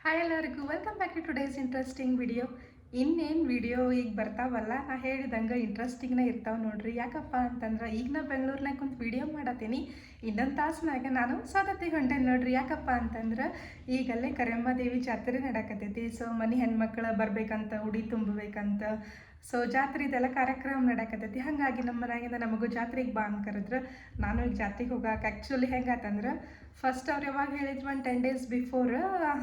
Hi ಎಲ್ಲರಿಗೂ welcome back to today's interesting video. ಇನ್ನೇನು video ಈಗ ಬರ್ತಾವಲ್ಲ, ನಾ ಹೇಳಿದಂಗೆ ಇಂಟ್ರೆಸ್ಟಿಂಗ್ನ ಇರ್ತಾವೆ ನೋಡ್ರಿ. ಯಾಕಪ್ಪ ಅಂತಂದ್ರೆ ಈಗ ನಾ ಬೆಂಗಳೂರಿನಾಗ ಕುಂತು ವಿಡಿಯೋ ಮಾಡತ್ತೀನಿ. ಇನ್ನೊಂದು ತಾಸ್ನಾಗ ನಾನು ಸೌದತ್ತಿ ಹೊಂಟೇನಿ ನೋಡ್ರಿ. ಯಾಕಪ್ಪ ಅಂತಂದ್ರೆ ಈಗಲ್ಲೇ ಕರೆಯಮ್ಮ ದೇವಿ ಜಾತ್ರೆ ನಡಕತ್ತೈತಿ. ಸೊ ಮನೆ ಹೆಣ್ಮಕ್ಳು ಬರ್ಬೇಕಂತ, ಉಡಿ ತುಂಬಬೇಕಂತ, ಸೊ ಜಾತ್ರೆದೆಲ್ಲ ಕಾರ್ಯಕ್ರಮ ನಡಕತ್ತೈತಿ. ಹಾಗಾಗಿ ನಮ್ಮ ಮನೆಯಾಗಿಂದ ನಮಗೂ ಜಾತ್ರೆಗೆ ಬಾ ಅಂತ ಕರೆದ್ರೆ ನಾನು ಈಗ ಜಾತ್ರೆಗೆ ಹೋಗಕ್ಕೆ ಆ್ಯಕ್ಚುಲಿ ಹೆಂಗಾತಂದ್ರೆ ಫಸ್ಟ್ ಅವ್ರು ಯಾವಾಗ ಹೇಳಿದ್ರು ಒಂದು 10 days ಬಿಫೋರ್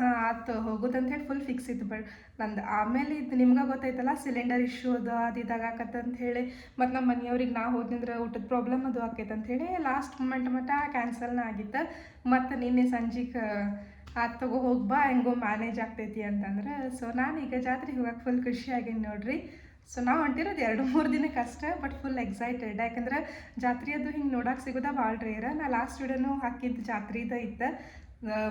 ಹಾಂ ಆತು ಹೋಗೋದಂತ ಹೇಳಿ ಫುಲ್ ಫಿಕ್ಸ್ ಇತ್ತು. ಬಟ್ ನಂದು ಆಮೇಲೆ ಇದು ನಿಮ್ಗೆ ಗೊತ್ತೈತಲ್ಲ, ಸಿಲಿಂಡರ್ ಇಶ್ಯೂ ಅದು ಇದಾಗತ್ತಂತ ಹೇಳಿ, ಮತ್ತು ನಮ್ಮ ಮನೆಯವ್ರಿಗೆ ನಾ ಹೋದ್ನಂದ್ರೆ ಊಟದ ಪ್ರಾಬ್ಲಮ್ ಅದು ಆಕೈತೆ ಅಂತ ಹೇಳಿ ಲಾಸ್ಟ್ ಮೂಮೆಂಟ್ ಮಟ್ಟ ಕ್ಯಾನ್ಸಲ್ನ ಆಗಿತ್ತು. ಮತ್ತು ನಿನ್ನೆ ಸಂಜೆಗೆ ಅದು ತಗೋ ಹೋಗ್ಬಾ ಹೆಂಗೋ ಮ್ಯಾನೇಜ್ ಆಗ್ತೈತಿ ಅಂತಂದ್ರೆ, ಸೊ ನಾನೀಗ ಜಾತ್ರೆಗೆ ಹೋಗಕ್ಕೆ ಫುಲ್ ಖುಷಿಯಾಗೀನಿ ನೋಡ್ರಿ. ಸೊ ನಾವು ಹೊಂಟಿರೋದು 2-3 ದಿನಕ್ಕೆ ಅಷ್ಟೇ, ಬಟ್ ಫುಲ್ ಎಕ್ಸೈಟೆಡ್. ಯಾಕಂದ್ರೆ ಜಾತ್ರೆ ಅದು ಹಿಂಗೆ ನೋಡೋಕೆ ಸಿಗೋದ ಭಾಳ ರೇರ. ನಾ ಲಾಸ್ಟ್ ವಿಡಿಯೋನು ಹಾಕಿದ್ದು ಜಾತ್ರೆದು ಇತ್ತು.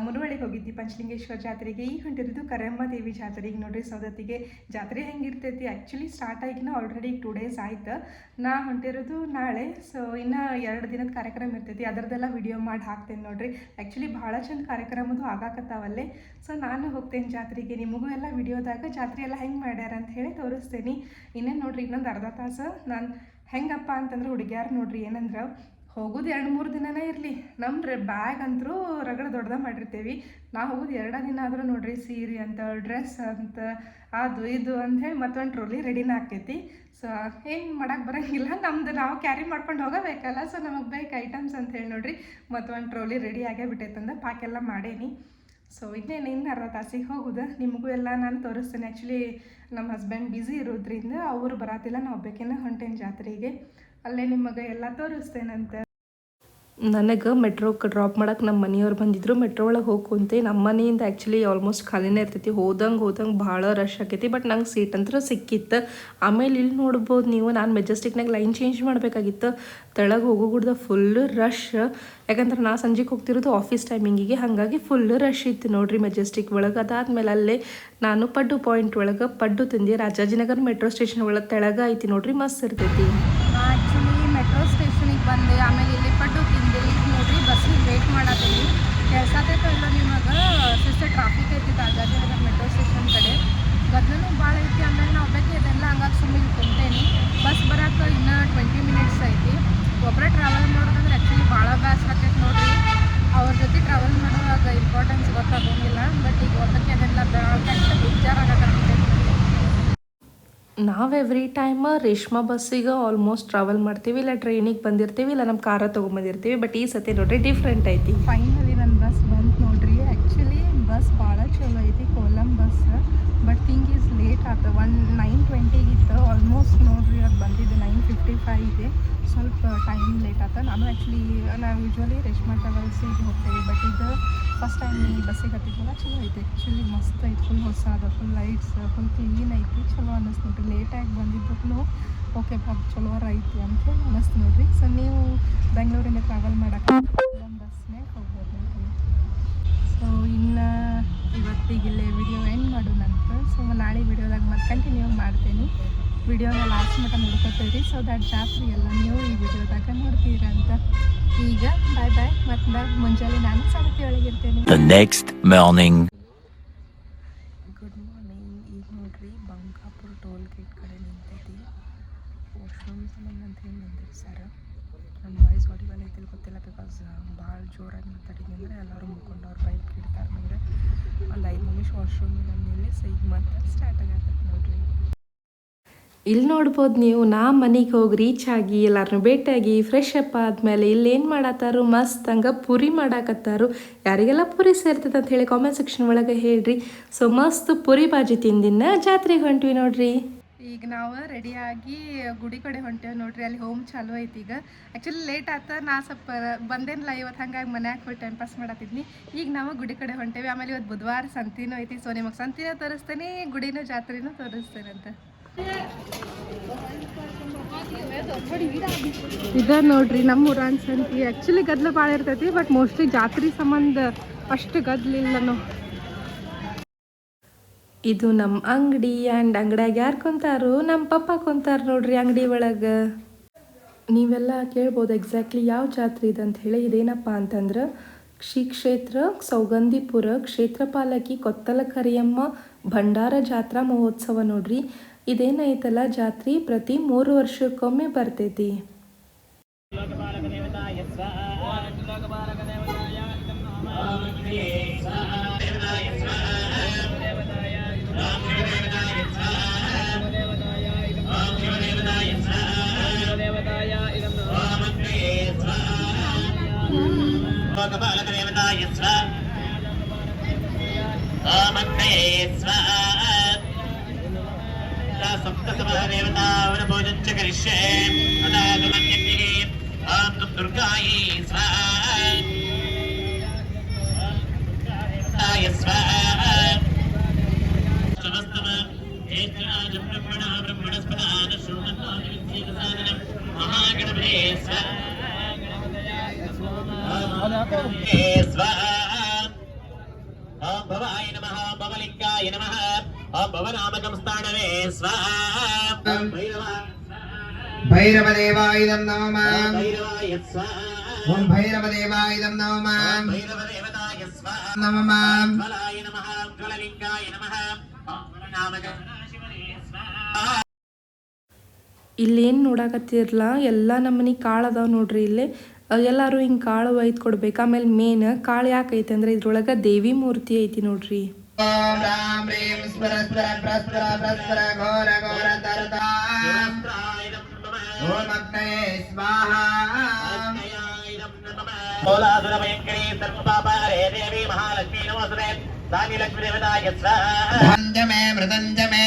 ಮುನವಳ್ಳಿಗೆ ಹೋಗಿದ್ದಿ ಪಂಚಲಿಂಗೇಶ್ವರ ಜಾತ್ರೆಗೆ. ಈಗ ಹೊಂಟಿರೋದು ಕರೆಯಮ್ಮ ದೇವಿ ಜಾತ್ರೆಗೆ ನೋಡ್ರಿ. ಸೌದತ್ತಿಗೆ ಜಾತ್ರೆ ಹೆಂಗಿರ್ತೈತಿ ಆ್ಯಕ್ಚುಲಿ ಸ್ಟಾರ್ಟ್ ಆಗಿನ ಆಲ್ರೆಡಿ 2 days ಆಯ್ತು. ನಾ ಹೊಂಟಿರೋದು ನಾಳೆ. ಸೊ ಇನ್ನು 2 ದಿನದ ಕಾರ್ಯಕ್ರಮ ಇರ್ತೈತಿ, ಅದರದ್ದೆಲ್ಲ ವಿಡಿಯೋ ಮಾಡಿ ಹಾಕ್ತೇನೆ ನೋಡ್ರಿ. ಆ್ಯಕ್ಚುಲಿ ಭಾಳ ಚಂದ ಕಾರ್ಯಕ್ರಮದು ಆಗಾಕತ್ತಾವಲ್ಲೇ. ಸೊ ನಾನು ಹೋಗ್ತೇನೆ ಜಾತ್ರೆಗೆ, ನಿಮಗೂ ಎಲ್ಲ ವಿಡಿಯೋದಾಗ ಜಾತ್ರೆ ಎಲ್ಲ ಹೆಂಗೆ ಮಾಡ್ಯಾರ ಅಂತ ಹೇಳಿ ತೋರಿಸ್ತೇನೆ. ಇನ್ನೇನು ನೋಡ್ರಿ, ಇನ್ನೊಂದು ಅರ್ಧ ತಾಸು ನಾನು ಹೆಂಗಪ್ಪ ಅಂತಂದ್ರೆ ಹುಡುಗ್ಯಾರು ನೋಡ್ರಿ ಏನಂದ್ರೆ ಹೋಗೋದು 2-3 ದಿನನೇ ಇರಲಿ, ನಮ್ಮ ಬ್ಯಾಗ್ ಅಂತರೂ ರಗಡ ದೊಡ್ಡದಾಗ ಮಾಡಿರ್ತೀವಿ. ನಾವು ಹೋಗೋದು 2 ದಿನ ಆದರೂ ನೋಡ್ರಿ, ಸೀರೆ ಅಂತ, ಡ್ರೆಸ್ ಅಂತ, ಅದು ಇದು ಅಂಥೇಳಿ ಮತ್ತೊಂದು ಟ್ರೋಲಿ ರೆಡಿನ ಆಕೈತಿ. ಸೊ ಏನು ಮಾಡೋಕ್ಕೆ ಬರೋಂಗಿಲ್ಲ, ನಮ್ದು ನಾವು ಕ್ಯಾರಿ ಮಾಡ್ಕೊಂಡು ಹೋಗಬೇಕಲ್ಲ. ಸೊ ನಮಗೆ ಬೇಕು ಐಟಮ್ಸ್ ಅಂತ ಹೇಳಿ ನೋಡ್ರಿ ಮತ್ತೊಂದು ಟ್ರೋಲಿ ರೆಡಿ ಆಗೇ ಬಿಟ್ಟೈತಂದ ಪಾಕೆಲ್ಲ ಮಾಡೇನಿ. ಸೊ ಇನ್ನೇನು ಅರ್ಧ ತಾಸಿಗೆ ಹೋಗೋದು. ನಿಮಗೂ ಎಲ್ಲ ನಾನು ತೋರಿಸ್ತೇನೆ. ಆ್ಯಕ್ಚುಲಿ ನಮ್ಮ ಹಸ್ಬೆಂಡ್ ಬ್ಯುಸಿ ಇರೋದ್ರಿಂದ ಅವರು ಬರತ್ತಿಲ್ಲ, ನಾವು ಒಬ್ಬಾಕಿನ ಹೊಂಟೇನು ಜಾತ್ರೆಗೆ. ಅಲ್ಲೇ ನಿಮಗೆ ಎಲ್ಲ ತೋರಿಸ್ತೇನಂತ. ನನಗೆ ಮೆಟ್ರೋಕ್ಕೆ ಡ್ರಾಪ್ ಮಾಡೋಕೆ ನಮ್ಮ ಮನೆಯವ್ರು ಬಂದಿದ್ರು. ಮೆಟ್ರೋ ಒಳಗೆ ಹೋಗಿ ಕುಂತೆ. ನಮ್ಮ ಮನೆಯಿಂದ ಆ್ಯಕ್ಚುಲಿ ಆಲ್ಮೋಸ್ಟ್ ಖಾಲಿನೇ ಇರ್ತೈತಿ. ಹೋದಂಗೆ ಭಾಳ ರಶ್ ಆಕೈತಿ. ಬಟ್ ನಂಗೆ ಸೀಟ್ ಅಂತೂ ಸಿಕ್ಕಿತ್ತು. ಆಮೇಲೆ ಇಲ್ಲಿ ನೋಡ್ಬೋದು ನೀವು, ನಾನು ಮೆಜೆಸ್ಟಿಕ್ನಾಗ ಲೈನ್ ಚೇಂಜ್ ಮಾಡಬೇಕಾಗಿತ್ತು. ತೆಳಗೆ ಹೋಗೋಗುಡ್ದ ಫುಲ್ಲು ರಶ್. ಯಾಕಂದ್ರೆ ನಾ ಸಂಜೆಗೆ ಹೋಗ್ತಿರೋದು ಆಫೀಸ್ ಟೈಮಿಂಗಿಗೆ, ಹಾಗಾಗಿ ಫುಲ್ಲು ರಶ್ ಇತ್ತು ನೋಡ್ರಿ ಮೆಜೆಸ್ಟಿಕ್ ಒಳಗೆ. ಅದಾದಮೇಲೆ ಅಲ್ಲೇ ನಾನು ಪಡ್ಡು ಪಾಯಿಂಟ್ ಒಳಗೆ ಪಡ್ಡು ತಿಂದೆ. ರಾಜಾಜಿನಗರ ಮೆಟ್ರೋ ಸ್ಟೇಷನ್ ಒಳಗೆ ತೆಳಗೆ ಐತಿ ನೋಡ್ರಿ, ಮಸ್ತ್ ಇರ್ತೈತಿ. ಆ್ಯಕ್ಚುಲಿ ಮೆಟ್ರೋ ಸ್ಟೇಷನಿಗೆ ಬಂದೆ, ಆಮೇಲೆ ಇಲ್ಲಿ ಪಡ್ಡು ತಿಂದೆ. ಈಗ ನೋಡ್ರಿ ಬಸ್ಸಿಗೆ ವೇಟ್ ಮಾಡತ್ತೀನಿ. ಕೆಲ್ಸತೈತೋ ಇಲ್ಲ ನಿಮಗೆ, ಸಿಸ್ಟರ್ ಟ್ರಾಫಿಕ್ ಐತಿ ರಾಜಾಜಿನಗರ ಮೆಟ್ರೋ ಸ್ಟೇಷನ್ ಕಡೆ. ಗದ್ದಲೂ ಭಾಳ ಐತಿ. ಆಮೇಲೆ ನಾವು ಒಬ್ಬಕ್ಕೆ ಇದೆಲ್ಲ ಹಂಗಾಗಿ ಸುಮ್ಮನೆ ಕುಂತೇನಿ. ಬಸ್ ಬರೋಕೆ ಇನ್ನೂ 20 minutes ಐತಿ. ಒಬ್ಬರೇ ಟ್ರಾವೆಲ್ ಮಾಡೋದಂದ್ರೆ ಆ್ಯಕ್ಚುಲಿ ಭಾಳ ಬ್ಯಾಸ್ ಆಗ್ತೈತೆ ನೋಡ್ರಿ. ಅವ್ರ ಜೊತೆ ಟ್ರಾವೆಲ್ ಮಾಡುವಾಗ ಇಂಪಾರ್ಟೆನ್ಸ್ ಗೊತ್ತಾಗೋಂಗಿಲ್ಲ. ಬಟ್ ಈಗ ಒಬ್ಬಕ್ಕೆ ಅದೆಲ್ಲ ಕೆಟ್ಟ ಬೇಜಾರಾಗತ್ತೈತೆ. ನಾವು ಎವ್ರಿ ಟೈಮ್ ರೇಷ್ಮಾ ಬಸ್ಸಿಗೆ ಆಲ್ಮೋಸ್ಟ್ ಟ್ರಾವೆಲ್ ಮಾಡ್ತೀವಿ, ಇಲ್ಲ ಟ್ರೈನಿಗೆ ಬಂದಿರ್ತೀವಿ, ಇಲ್ಲ ನಮ್ಮ ಕಾರ ತೊಗೊಂಬಂದಿರ್ತೀವಿ. ಬಟ್ ಈ ಸತಿ ನೋಡ್ರಿ ಡಿಫ್ರೆಂಟ್ ಐತಿ. ಫೈನಲಿ ನನ್ನ ಬಸ್ ಬಂತು ನೋಡ್ರಿ. ಆ್ಯಕ್ಚುಲಿ ಬಸ್ ಭಾಳ ಚಲೋ ಐತಿ, ಕೋಲಂ bus. But thing is late ಆಯ್ತು. 9:20 ಇತ್ತು ಆಲ್ಮೋಸ್ಟ್ ನೋಡ್ರಿ. ಅದು ಬಂದಿದ್ದು 9:55 ಸ್ವಲ್ಪ ಟೈಮ್ ಲೇಟ್ ಆಯ್ತು. ನಾವು ಯೂಶ್ವಲಿ ರೇಷ್ಮಾ ಟ್ರಾವೆಲ್ಸಿಗೆ ಹೋಗ್ತೇವೆ. ಬಟ್ ಇದು ಫಸ್ಟ್ ಟೈಮ್ ಈ ಬಸ್ಸಿಗೆ ಹತ್ತಿದ್ವಲ್ಲ, ಚಲೋ ಐತೆ. ಆ್ಯಕ್ಚುಲಿ ಮಸ್ತ್ ಐತೆ, ಫುಲ್ ಹೊಸ ಅದು, ಫುಲ್ ಲೈಟ್ಸ್, ಫುಲ್ ಕ್ಲೀನ್ ಐತಿ. ಚಲೋ ಅನ್ನಿಸ್ತು ನೋಡ್ರಿ. ಲೇಟಾಗಿ ಬಂದಿದ್ದಕ್ಕೂ ಓಕೆ ಪಾಪ ಚಲೋರ ಐತಿ ಅಂಥೇಳಿ ಅನ್ನಿಸ್ತು ನೋಡ್ರಿ. ಸೊ ನೀವು ಬೆಂಗಳೂರಿಂದ ಟ್ರಾವೆಲ್ ಮಾಡೋಕ್ಕೆ ನಮ್ಮ ಬಸ್ನಾಗ ಹೋಗ್ಬೋದು ನೋಡ್ರಿ. ಸೊ ಇನ್ನು ಇವತ್ತಿಗಿಲ್ಲೇ ವಿಡಿಯೋ ಎಂಡ್ ಮಾಡೋಣಂತ. ಸೊ ನಾಳೆ ವಿಡಿಯೋದಾಗ ಮತ್ತೆ ಕಂಟಿನ್ಯೂ ಮಾಡ್ತೇನೆ. ವಿಡಿಯೋನ ಲಾಸ್ಟ್ ಮಟ್ಟ ನೋಡ್ಕೊತೀರಿ. ಸೊ ದಟ್ ಜಾತ್ರೆ ಎಲ್ಲ ನೀವು ಈ ವಿಡಿಯೋದಾಗ ನೋಡ್ತೀರ ಅಂತ. ಈಗ ಬಾಯ್ ಬಾಯ್. ಮತ್ತು ಮುಂಜಾನೆ ನಾನು ಸೌದತ್ತಿ ಒಳಗಿರ್ತೇನೆ. Good morning. ಈಗ ನೋಡ್ರಿ ಬಂಕಾಪುರ ಟೋಲ್ ಗೇಟ್ ಕಡೆ ನಿಂತೈತಿ. ವಾಶ್ರೂಮ್ ಸಂಬಂಧ ಅಂತ ಹೇಳಿ ನಿಂದಿರ್ಸಾರ. ನನ್ನ ವಾಯ್ಸ್ ಆಡಿಬಲ್ ಐತಿ ಗೊತ್ತಿಲ್ಲ, ಬಿಕಾಸ್ ಭಾಳ ಜೋರಾಗಿ ಮಾತಾಡಿದ್ನಿ ಅಂದರೆ ಎಲ್ಲರೂ ಮುಕ್ಕೊಂಡವ್ರು ಬೈಕ್ ಇಡ್ತಾರೆ ನನಗೆ. ಒಂದು 5 ನಿಮಿಷ ವಾಶ್ರೂಮಿಗೆ ಅಂದಮೇಲೆ ಸೊ ಈಗ ಮತ್ತೆ ಸ್ಟಾರ್ಟ್ ಆಗತ್ತೆ ನೋಡ್ರಿ. ಇಲ್ಲಿ ನೋಡ್ಬೋದು ನೀವು, ನಾ ಮನೆಗೆ ಹೋಗಿ ರೀಚ್ ಆಗಿ ಎಲ್ಲರನ್ನೂ ಭೇಟಿಯಾಗಿ ಫ್ರೆಶ್ ಅಪ್ ಆದಮೇಲೆ ಇಲ್ಲೇನು ಮಾಡತ್ತಾರು, ಮಸ್ತ್ ಹಂಗೆ ಪೂರಿ ಮಾಡಾಕತ್ತಾರು. ಯಾರಿಗೆಲ್ಲ ಪೂರಿ ಸೇರ್ತದೆ ಅಂತ ಹೇಳಿ ಕಾಮೆಂಟ್ ಸೆಕ್ಷನ್ ಒಳಗೆ ಹೇಳ್ರಿ. ಸೊ ಮಸ್ತ್ ಪೂರಿ ಬಾಜಿ ತಿಂದಿನ ಜಾತ್ರೆಗೆ ಹೊಂಟ್ವಿ ನೋಡ್ರಿ. ಈಗ ನಾವು ರೆಡಿಯಾಗಿ ಗುಡಿ ಕಡೆ ಹೊಂಟೇವೆ ನೋಡ್ರಿ. ಅಲ್ಲಿ ಹೋಮ್ ಚಾಲು ಐತಿ. ಈಗ ಆ್ಯಕ್ಚುಲಿ ಲೇಟ್ ಆಯ್ತು, ನಾ ಸ್ವಲ್ಪ ಬಂದೇನಿಲ್ಲ ಇವತ್ತು, ಹಂಗಾಗಿ ಮನ್ಯಾಗ ಹೋಗಿ ಟೈಮ್ ಪಾಸ್ ಮಾಡತ್ತಿದ್ನಿ. ಈಗ ನಾವು ಗುಡಿ ಕಡೆ ಹೊಂಟೇವೆ. ಆಮೇಲೆ ಇವತ್ತು ಬುಧವಾರ ಸಂತಿನೂ ಐತಿ. ಸೊ ನಿಮಗೆ ಸಂತಿನೂ ತೋರಿಸ್ತೇನೆ, ಗುಡಿನೂ ಜಾತ್ರೆನೂ ತೋರಿಸ್ತೇನೆ ಅಂತ. ಇದ ನೋಡ್ರಿ ನಮ್ಮ ಊರಾನ್ ಸಂತಿ. ಆ್ಯಕ್ಚುಲಿ ಗದ್ಲು ಭಾಳ ಇರ್ತೈತಿ, ಬಟ್ ಮೋಸ್ಟ್ಲಿ ಜಾತ್ರೆ ಸಂಬಂಧ ಅಷ್ಟು ಗದ್ಲಿಲ್ಲನು. ಇದು ನಮ್ಮ ಅಂಗಡಿ. ಆ್ಯಂಡ್ ಅಂಗಡಿಯಾಗ ಯಾರು ಕುಂತಾರು, ನಮ್ಮ ಪಪ್ಪ ಕುಂತಾರ ನೋಡ್ರಿ ಅಂಗಡಿ ಒಳಗೆ. ನೀವೆಲ್ಲ ಕೇಳ್ಬೋದು ಎಕ್ಸಾಕ್ಟ್ಲಿ ಯಾವ ಜಾತ್ರೆ ಇದೆ ಅಂತ ಹೇಳಿ. ಇದೇನಪ್ಪ ಅಂತಂದ್ರೆ ಶ್ರೀ ಕ್ಷೇತ್ರ ಸೌಗಂಧಿಪುರ ಕ್ಷೇತ್ರಪಾಲಕಿ ಕೊತ್ತಲ ಕರಿಯಮ್ಮ ಭಂಡಾರ ಜಾತ್ರಾ ಮಹೋತ್ಸವ ನೋಡ್ರಿ. ಇದೇನೈತಲ್ಲ ಜಾತ್ರೆ ಪ್ರತಿ 3 ವರ್ಷಕ್ಕೊಮ್ಮೆ ಬರ್ತೈತಿ. ओम भवाय नमः ओम भवलिंगाय नमः ओम भवनामकं स्थानवे स्वाहा भैरवदेवाय नमः भैरवाय स्वाहा ओम भैरवदेवाय नमः भैरवदेवताय स्वाहा नमः ज्वलाय नमः ज्वललिंगाय नमः ओम भवनामकं शिवने स्वाहा. ಇಲ್ಲೇನು ನೋಡಾಕತ್ತಿರಲ್ಲ ಎಲ್ಲ ನಮ್ಮನೆ ಕಾಳು ಅದಾವ ನೋಡ್ರಿ. ಇಲ್ಲಿ ಎಲ್ಲರೂ ಹಿಂಗೆ ಕಾಳು ಒಯ್ದು ಕೊಡ್ಬೇಕು. ಆಮೇಲೆ ಮೇನ್ ಕಾಳು ಯಾಕೈತೆ ಅಂದ್ರೆ ಇದ್ರೊಳಗೆ ದೇವಿ ಮೂರ್ತಿ ಐತಿ ನೋಡ್ರಿ. ओम राम ह्रीं स्वर स्वर प्रस्वर प्रस्वर घोर घोर तरताम ओम अग्नये स्वाहा बोलासुरभयंकरी सर्वपापहरे देवी महालक्ष्मी नमोस्तुते दानी लक्ष्मी देवताय स्वाहा. धन्यमे मृदंजमे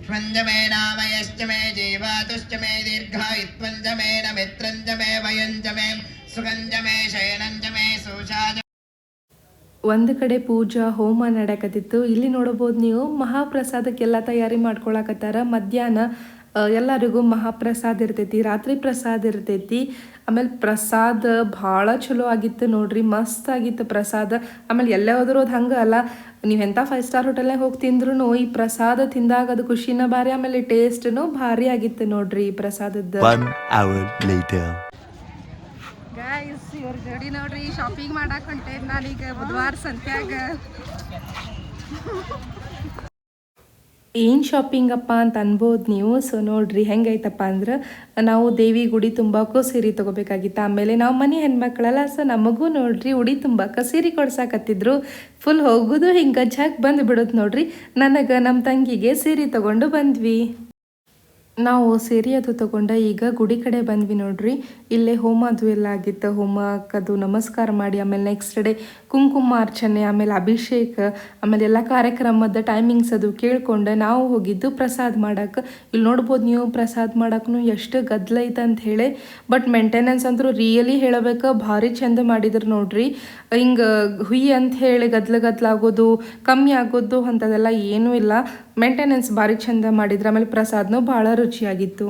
ष्वंजमे नामयश्चमे जीवातुश्चमे दीर्घायुत्वंजमे नमित्रंजमे वयंजमे सुगंजमे शयनंजमे सोषाज. ಒಂದು ಕಡೆ ಪೂಜಾ ಹೋಮ ನಡೆಯಕತ್ತಿತ್ತು. ಇಲ್ಲಿ ನೋಡಬಹುದು ನೀವು ಮಹಾಪ್ರಸಾದಕ್ಕೆಲ್ಲ ತಯಾರಿ ಮಾಡ್ಕೊಳಕತ್ತಾರ. ಮಧ್ಯಾಹ್ನ ಎಲ್ಲರಿಗೂ ಮಹಾಪ್ರಸಾದ ಇರ್ತೈತಿ, ರಾತ್ರಿ ಪ್ರಸಾದ ಇರ್ತೈತಿ. ಆಮೇಲೆ ಪ್ರಸಾದ ಭಾಳ ಚಲೋ ಆಗಿತ್ತು ನೋಡ್ರಿ, ಮಸ್ತ್ ಆಗಿತ್ತು ಪ್ರಸಾದ. ಆಮೇಲೆ ಎಲ್ಲ ಹೋದ್ರೂ ಅದು ಹಂಗೆ ಅಲ್ಲ, ನೀವು ಎಂಥ 5 ಸ್ಟಾರ್ ಹೋಟೆಲ್ನಾಗ ಹೋಗಿ ತಿಂದ್ರೂ ಈ ಪ್ರಸಾದ ತಿಂದಾಗ ಅದು ಖುಷಿನ ಭಾರಿ, ಆಮೇಲೆ ಟೇಸ್ಟ್ನು ಭಾರಿ ಆಗಿತ್ತು ನೋಡ್ರಿ ಈ ಪ್ರಸಾದದ್ದು. ಗೈಸ್ ಇವ್ರ ಜೋಡಿ ನೋಡ್ರಿ ಶಾಪಿಂಗ್ ಮಾಡಕ್ ಹೊಂಟೆ ನಾನೀಗ ಬುಧವಾರ ಸಂತ್ಯಾಗ. ಏನು ಶಾಪಿಂಗ್ ಅಪ್ಪ ಅಂತ ಅನ್ಬೋದು ನೀವು. ಸೊ ನೋಡ್ರಿ ಹೆಂಗೈತಪ್ಪ ಅಂದ್ರೆ ನಾವು ದೇವಿ ಗುಡಿ ತುಂಬಾಕೂ ಸೀರೆ ತೊಗೋಬೇಕಾಗಿತ್ತು. ಆಮೇಲೆ ನಾವು ಮನೆ ಹೆಣ್ಮಕ್ಳಲ್ಲ, ಸೊ ನಮಗೂ ನೋಡ್ರಿ ಉಡಿ ತುಂಬಾಕ ಸೀರೆ ಕೊಡ್ಸಾಕತ್ತಿದ್ರು. ಫುಲ್ ಹೋಗೋದು ಹಿಂಗೆ ಜಗ್ ಬಂದು ಬಿಡೋದು ನೋಡ್ರಿ. ನನಗೆ ನಮ್ಮ ತಂಗಿಗೆ ಸೀರೆ ತೊಗೊಂಡು ಬಂದ್ವಿ. ನಾವು ಸೀರೆ ಅದು ತೊಗೊಂಡ ಈಗ ಗುಡಿ ಕಡೆ ಬಂದ್ವಿ ನೋಡ್ರಿ. ಇಲ್ಲೇ ಹೋಮ ಅದು ಎಲ್ಲ ಆಗಿತ್ತು. ಹೋಮಕ್ಕದು ನಮಸ್ಕಾರ ಮಾಡಿ ಆಮೇಲೆ ನೆಕ್ಸ್ಟ್ ಡೇ ಕುಂಕುಮಾರ್ಚನೆ, ಆಮೇಲೆ ಅಭಿಷೇಕ, ಆಮೇಲೆ ಎಲ್ಲ ಕಾರ್ಯಕ್ರಮದ ಟೈಮಿಂಗ್ಸ್ ಅದು ಕೇಳ್ಕೊಂಡು ನಾವು ಹೋಗಿದ್ದು ಪ್ರಸಾದ ಮಾಡಕ್ಕೆ. ಇಲ್ಲಿ ನೋಡ್ಬೋದು ನೀವು ಪ್ರಸಾದ ಮಾಡಕ್ಕೂ ಎಷ್ಟು ಗದ್ದಲ ಐತೆ ಅಂತ ಹೇಳಿ. ಬಟ್ ಮೇಂಟೆನೆನ್ಸ್ ಅಂತೂ ರಿಯಲಿ ಹೇಳಬೇಕು ಭಾರಿ ಚಂದ ಮಾಡಿದ್ರು ನೋಡ್ರಿ. ಹಿಂಗೆ ಹುಯಿ ಅಂತ ಹೇಳಿ ಗದ್ಲಾಗೋದು ಕಮ್ಮಿ ಆಗೋದು ಅಂಥದ್ದೆಲ್ಲ ಏನೂ ಇಲ್ಲ. ಮೇಂಟೆನೆನ್ಸ್ ಭಾರಿ ಚಂದ ಮಾಡಿದ್ರು. ಆಮೇಲೆ ಪ್ರಸಾದನೂ ಭಾಳ ರುಚಿಯಾಗಿತ್ತು.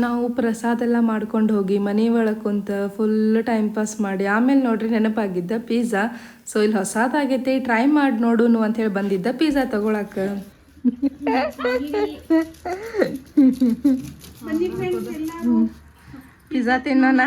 ನಾವು ಪ್ರಸಾದ ಎಲ್ಲ ಮಾಡ್ಕೊಂಡು ಹೋಗಿ ಮನೆ ಒಳಗೆ ಕುಂತ ಫುಲ್ ಟೈಮ್ ಪಾಸ್ ಮಾಡಿ ಆಮೇಲೆ ನೋಡ್ರಿ ನೆನಪಾಗಿದ್ದ ಪಿಜ್ಜಾ. ಸೊ ಇಲ್ಲಿ ಹೊಸದಾಗೈತಿ ಟ್ರೈ ಮಾಡಿ ನೋಡುನು ಅಂತ ಹೇಳಿ ಬಂದಿದ್ದ ಪಿಜ್ಜಾ ತಗೊಳಕ್ಕೆ. ಪಿಜ್ಜಾ ತಿನ್ನೋಣ.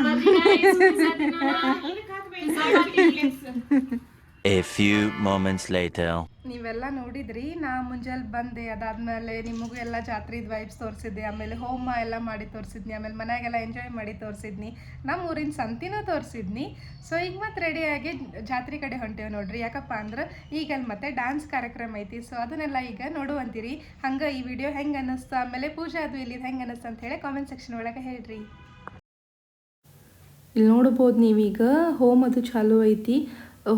A few moments later. ನೀವೆಲ್ಲ ನೋಡಿದ್ರಿ, ನಾ ಮುಂಜಾನೆ ಬಂದೆ. ಅದಾದ್ಮೇಲೆ ನಿಮಗೂ ಎಲ್ಲ ಜಾತ್ರೆದ ವೈಬ್ಸ್ ತೋರಿಸಿದ್ದೆ. ಆಮೇಲೆ ಹೋಮ ಎಲ್ಲ ಮಾಡಿ ತೋರಿಸಿದ್ನಿ. ಆಮೇಲೆ ಮನೆಯಾಗೆಲ್ಲ ಎಂಜಾಯ್ ಮಾಡಿ ತೋರಿಸಿದ್ನಿ. ನಮ್ಮ ಊರಿನ ಸಂತಿನೂ ತೋರಿಸಿದ್ನಿ. ಸೊ ಈಗ ಮತ್ತೆ ರೆಡಿಯಾಗಿ ಜಾತ್ರೆ ಕಡೆ ಹೊಂಟೇವೆ ನೋಡ್ರಿ. ಯಾಕಪ್ಪ ಅಂದ್ರೆ ಈಗ ಅಲ್ಲಿ ಮತ್ತೆ ಡ್ಯಾನ್ಸ್ ಕಾರ್ಯಕ್ರಮ ಐತಿ. ಸೊ ಅದನ್ನೆಲ್ಲ ಈಗ ನೋಡುವಂತೀರಿ. ಹಂಗೆ ಈ ವಿಡಿಯೋ ಹೆಂಗೆ ಅನ್ನಿಸ್ತು, ಆಮೇಲೆ ಪೂಜೆ ಅದು ಇಲ್ಲಿ ಹೆಂಗೆ ಅನ್ನಿಸ್ತು ಅಂತ ಹೇಳಿ ಕಾಮೆಂಟ್ ಸೆಕ್ಷನ್ ಒಳಗೆ ಹೇಳ್ರಿ. ಇಲ್ಲಿ ನೋಡ್ಬೋದು ನೀವೀಗ ಹೋಮದು ಚಾಲು ಐತಿ.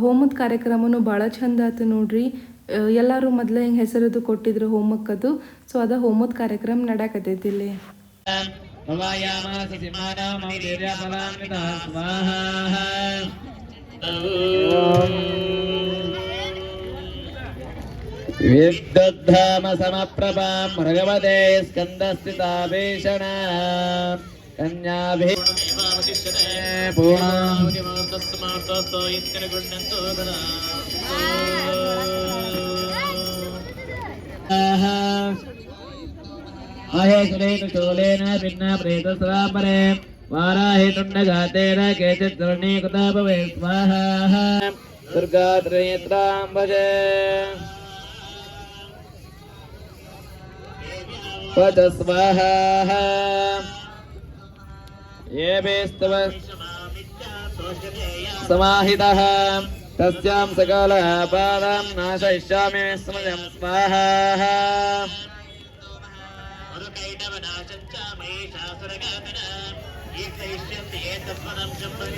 ಹೋಮದ ಕಾರ್ಯಕ್ರಮನೂ ಭಾಳ ಚಂದ ಆಯ್ತು ನೋಡ್ರಿ. ಎಲ್ಲರೂ ಮೊದಲೇ ಹಿಂಗೆ ಹೆಸರದು ಕೊಟ್ಟಿದ್ರು ಹೋಮಕ್ಕದು. ಸೊ ಅದ ಹೋಮದ ಕಾರ್ಯಕ್ರಮ ನಡೆಯಕತ್ತೈತಿ ಇಲ್ಲಿ. ವಿದ್ಯುದ್ಧಾಮ ಸಮಪ್ರಭಾ ಮೃಗವದೇ ಸ್ಕಂದಸ್ಥಿತಾ ಭೀಷಣ ಕನ್ಯಾಭಿ पूर्णम् आहे सुरेतु चोलेन भिन्ना प्रेतस्रापरे वाराहि तुण्डघातेन केचित् धरणीकृता भवे स्वाहा दुर्गा त्रिनेत्रां भजे पच स्वाहा ये वेस्तव समाहितः तस्यां सकलापादां नाशयिष्यामि स्मृतं स्वाहा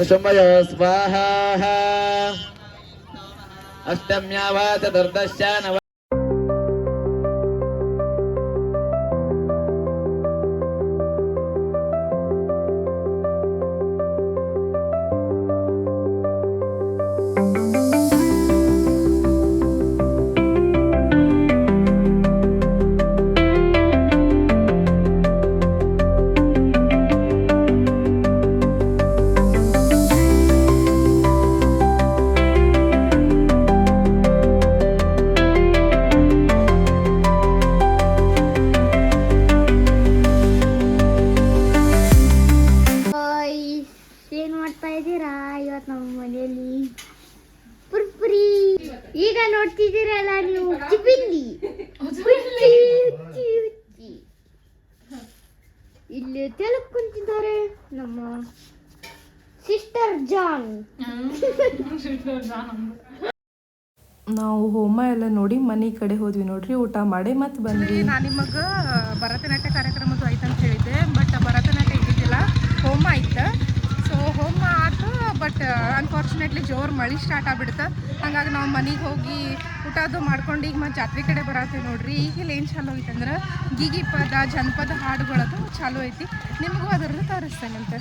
शम्भयो स्वाहा अष्टम्या वा चतुर्दश्या नव ಏನ್ ಮಾಡ್ತಾ ಇದ್ದೀರಾ? ಇವತ್ತು ನಮ್ಮ ಮನೆಯಲ್ಲಿ ಪುರ್ಪುರಿ. ಈಗ ನೋಡ್ತಿದ್ದೀರಲ್ಲ ನೀವು ಚಿಪಿಂಡಿ ಇಲ್ಲಿ ತೆಲುಗು ಕುಂತಿದ್ದಾರೆ ನಮ್ಮ ಸಿಸ್ಟರ್ ಜಾನ್. ನಾವು ಹೋಮ ಎಲ್ಲ ನೋಡಿ ಮನೆ ಕಡೆ ಹೋದ್ವಿ ನೋಡ್ರಿ, ಊಟ ಮಾಡಿ ಮತ್ತೆ ಬಂದ್ವಿ. ನಾನು ನಿಮಗೆ ಭರತನಾಟ್ಯ ಕಾರ್ಯಕ್ರಮದ್ದು ಆಯ್ತಂತ ಹೇಳಿದ್ದೆ, ಬಟ್ ಭರತನಾಟ್ಯ ಇದ್ದಿದ್ದಿಲ್ಲ, ಹೋಮ ಆಯ್ತು. ಸೊ ಹೋಮ ಆಯ್ತು, ಬಟ್ ಅನ್ಫಾರ್ಚುನೇಟ್ಲಿ ಜೋರು ಮಳೆ ಸ್ಟಾರ್ಟ್ ಆಗ್ಬಿಡ್ತು. ಹಾಗಾಗಿ ನಾವು ಮನೆಗೆ ಹೋಗಿ ಊಟದ್ದು ಮಾಡ್ಕೊಂಡು ಈಗ ಮತ್ತೆ ಜಾತ್ರೆ ಕಡೆ ಬರತ್ತೇವೆ ನೋಡ್ರಿ. ಈಗ ಏನು ಚಾಲು ಐತೆ ಅಂದ್ರೆ ಗೀಗಿ ಪದ ಜನಪದ ಹಾಡುಗಳದು ಚಾಲು ಐತಿ. ನಿಮಗೂ ಅದರದ್ದು ತೋರಿಸ್ತೇನಂತೆ.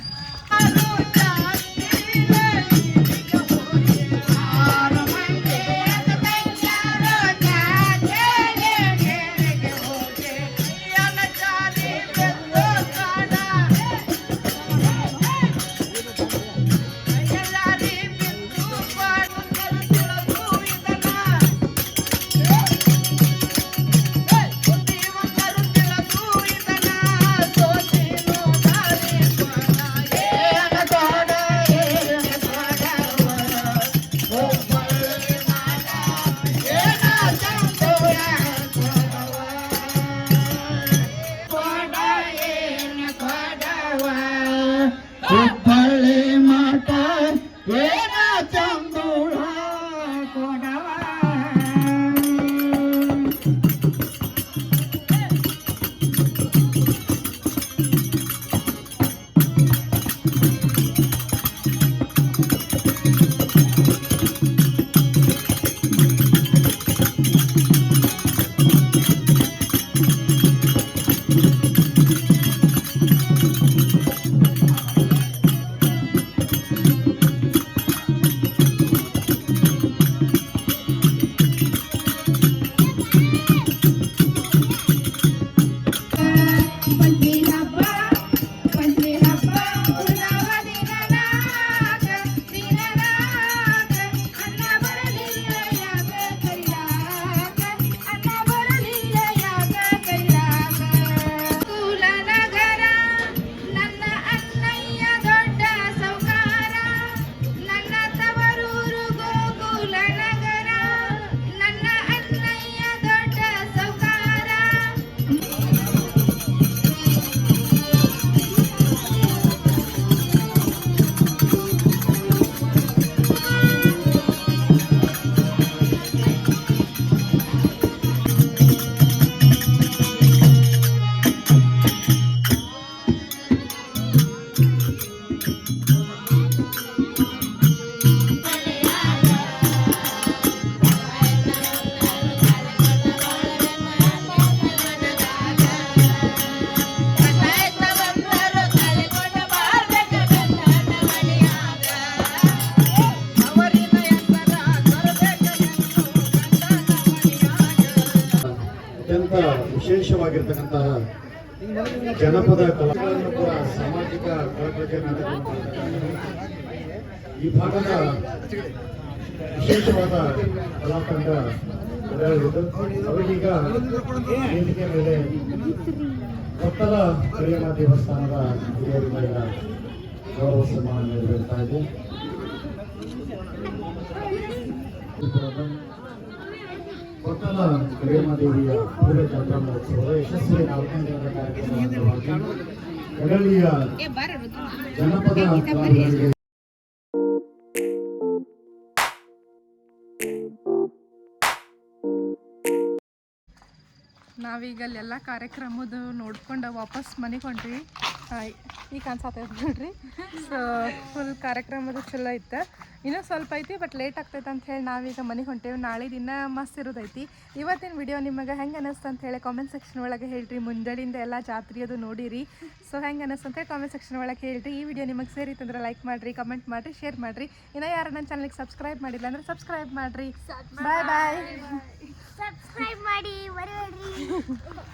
ವಿಶೇಷವಾಗಿರ್ತಕ್ಕಂತಹ ಜನಪದ ಕಲಾಗಳನ್ನು ಕೂಡ ಸಾಮಾಜಿಕ ಕಳಕಳಿಕೆ ಈ ಭಾಗದ ವಿಶೇಷವಾದ ಕಲಾತಂಡ ನಡೆಯಲಿದ್ದು ಅವರಿಗೀಗ ವೇದಿಕೆ ಮೇಲೆ ಕೊಪ್ಪಳ ಕರಿಯಮ್ಮ ದೇವಸ್ಥಾನದ ಹಿರಿಯರಿಂದ ಈಗ ಗೌರವ ಸನ್ಮಾನ ನೆರವೇರ್ತಾ ಇದೆ. ಕೊಪ್ಪಳ ಕರಿಯಮ್ಮ ದೇವಿಯ ಪೂರ್ವ ಜಾತ್ರಾ ಮಹೋತ್ಸವದ ಯಶಸ್ವಿ 4ನೇ ದಿನದ ಕಾರ್ಯಕ್ರಮದ ಕಡಲಿಯ ಜನಪದ ಕಲಾವಿದರಿಗೆ ನಾವೀಗ ಅಲ್ಲೆಲ್ಲ ಕಾರ್ಯಕ್ರಮದ್ದು ನೋಡ್ಕೊಂಡು ವಾಪಸ್ ಮನೆಗೆ ಹೊಂಟ್ವಿ. ಈಗ ಅನ್ಸತ್ತೈತೆ ನೋಡ್ರಿ. ಸೊ ಫುಲ್ ಕಾರ್ಯಕ್ರಮದ ಚಲೋ ಇತ್ತು. ಇನ್ನೂ ಸ್ವಲ್ಪ ಐತಿ ಬಟ್ ಲೇಟ್ ಆಗ್ತೈತೆ ಅಂತ ಹೇಳಿ ನಾವೀಗ ಮನೆಗೆ ಹೊಂಟೇವಿ. ನಾಳೆ ದಿನ ಮಸ್ತ್ ಇರೋದೈತಿ. ಇವತ್ತಿನ ವಿಡಿಯೋ ನಿಮಗೆ ಹೆಂಗೆ ಅನ್ನಿಸ್ತು ಅಂತ ಹೇಳಿ ಕಾಮೆಂಟ್ ಸೆಕ್ಷನ್ ಒಳಗೆ ಹೇಳ್ರಿ. ಮುಂಜಾನಿಂದ ಎಲ್ಲ ಜಾತ್ರೆ ಅದು ನೋಡಿರಿ. ಸೊ ಹೆಂಗೆ ಅನ್ನಿಸ್ತು ಅಂತ ಹೇಳಿ ಕಾಮೆಂಟ್ ಸೆಕ್ಷನ್ ಒಳಗೆ ಹೇಳ್ರಿ. ಈ ವಿಡಿಯೋ ನಿಮಗೆ ಸೇರಿತ್ತಂದ್ರೆ ಲೈಕ್ ಮಾಡಿರಿ, ಕಮೆಂಟ್ ಮಾಡಿರಿ, ಶೇರ್ ಮಾಡಿರಿ. ಇನ್ನೂ ಯಾರು ನನ್ನ ಚಾನಲ್ಗೆ ಸಬ್ಸ್ಕ್ರೈಬ್ ಮಾಡಿಲ್ಲ ಅಂದರೆ ಸಬ್ಸ್ಕ್ರೈಬ್ ಮಾಡಿರಿ. ಬಾಯ್ ಬಾಯ್. ಸಬ್ಸ್ಕ್ರೈಬ್ ಮಾಡಿ ಮರಿಬೇಡ್ರಿ.